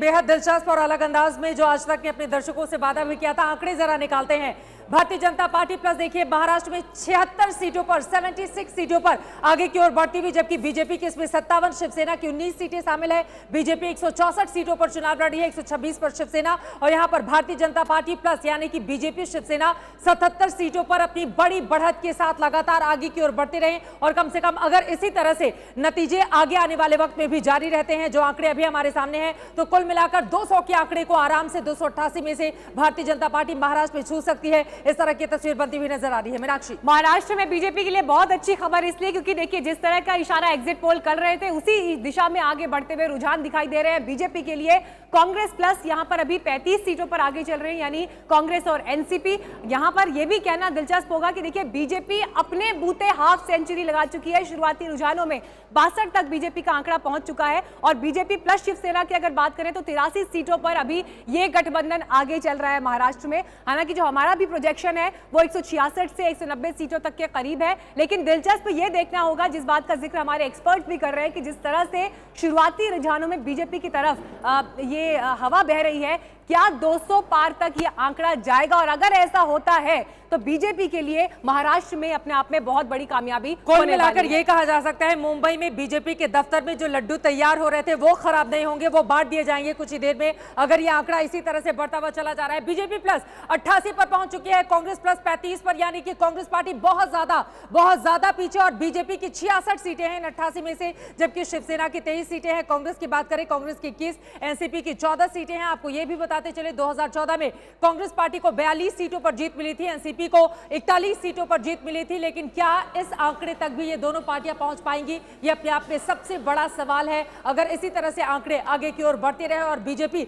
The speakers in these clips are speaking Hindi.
बेहद दिलचस्प और अलग अंदाज में जो आज तक ने अपने दर्शकों से वादा भी किया था, आंकड़े जरा निकालते हैं। भारतीय जनता पार्टी प्लस देखिए महाराष्ट्र में 76 सीटों पर 76 सीटों पर आगे की ओर बढ़ती हुई, जबकि बीजेपी की इसमें 57, शिवसेना की 19 सीटें शामिल है। बीजेपी 164 सीटों पर चुनाव लड़ रही है, 126 पर शिवसेना, और यहां पर भारतीय जनता पार्टी प्लस यानी कि बीजेपी शिवसेना 77 सीटों पर अपनी बड़ी बढ़त के साथ लगातार आगे की ओर बढ़ते रहे। और कम से कम अगर इसी तरह से नतीजे आगे आने वाले वक्त में भी जारी रहते हैं, जो आंकड़े अभी हमारे सामने हैं, तो कुल मिलाकर 200 के आंकड़े को आराम से 288 में से भारतीय जनता पार्टी महाराष्ट्र में छू सकती है। इस तरह की तस्वीर बनती हुई नजर आ रही है। मीनाक्षी, महाराष्ट्र में बीजेपी के लिए बहुत अच्छी खबर इसलिए क्योंकि देखिए जिस तरह का इशारा एग्जिट पोल कर रहे थे उसी दिशा में आगे बढ़ते हुए रुझान दिखाई दे रहे हैं बीजेपी के लिए। कांग्रेस प्लस यहां पर अभी 35 सीटों पर आगे चल रहे हैं, यानी कांग्रेस और एनसीपी। यहां पर यह भी कहना दिलचस्प होगा कि देखिए बीजेपी अपने बूते हाफ सेंचुरी लगा चुकी है। शुरुआती रुझानों में 62 तक बीजेपी का आंकड़ा पहुंच चुका है, और बीजेपी प्लस शिवसेना की अगर बात करें तो 83 सीटों पर अभी ये गठबंधन आगे चल रहा है महाराष्ट्र में। हालांकि जो हमारा भी प्रोजेक्शन है वो 166 से 190 सीटों तक के करीब है, लेकिन दिलचस्प ये देखना होगा, जिस बात का जिक्र हमारे एक्सपर्ट भी कर रहे हैं, कि जिस तरह से शुरुआती रुझानों में बीजेपी की तरफ ये हवा बह रही है, क्या 200 पार तक ये आंकड़ा जाएगा? और अगर ऐसा होता है तो बीजेपी के लिए महाराष्ट्र में अपने आप में बहुत बड़ी कामयाबी। कुल मिलाकर ये कहा जा सकता है मुंबई में बीजेपी के दफ्तर में जो लड्डू तैयार हो रहे थे वो खराब नहीं होंगे, वो बांट दिए जाएंगे कुछ ही देर में, अगर ये आंकड़ा इसी तरह से बढ़ता हुआ चला जा रहा है। बीजेपी प्लस 88 पर पहुंच चुकी है, कांग्रेस प्लस 35 पर, यानी कि कांग्रेस पार्टी बहुत ज्यादा पीछे, और बीजेपी की 66 सीटें हैं इन 88 में से, जबकि शिवसेना की 23 सीटें हैं। कांग्रेस की बात करें, कांग्रेस की 21, एनसीपी की 14 सीटें हैं। आपको यह भी बताते चले 2014 में कांग्रेस पार्टी को 42 सीटों पर जीत मिली थी, एनसीपी को 41 सीटों पर जीत मिली थी। लेकिन क्या इस आंकड़े तक भी ये दोनों पार्टियां पहुंच पाएंगी, ये अपने आप में सबसे बड़ा सवाल है। अगर इसी तरह से आंकड़े आगे की ओर बढ़ते रहे और बीजेपी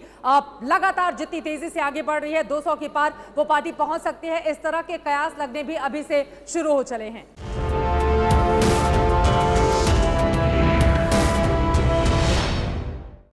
लगातार जितनी तेजी से आगे बढ़ रही है 200 के पार वो पार्टी पहुंच सकती है, इस तरह के कयास लगने भी अभी से शुरू हो चले हैं।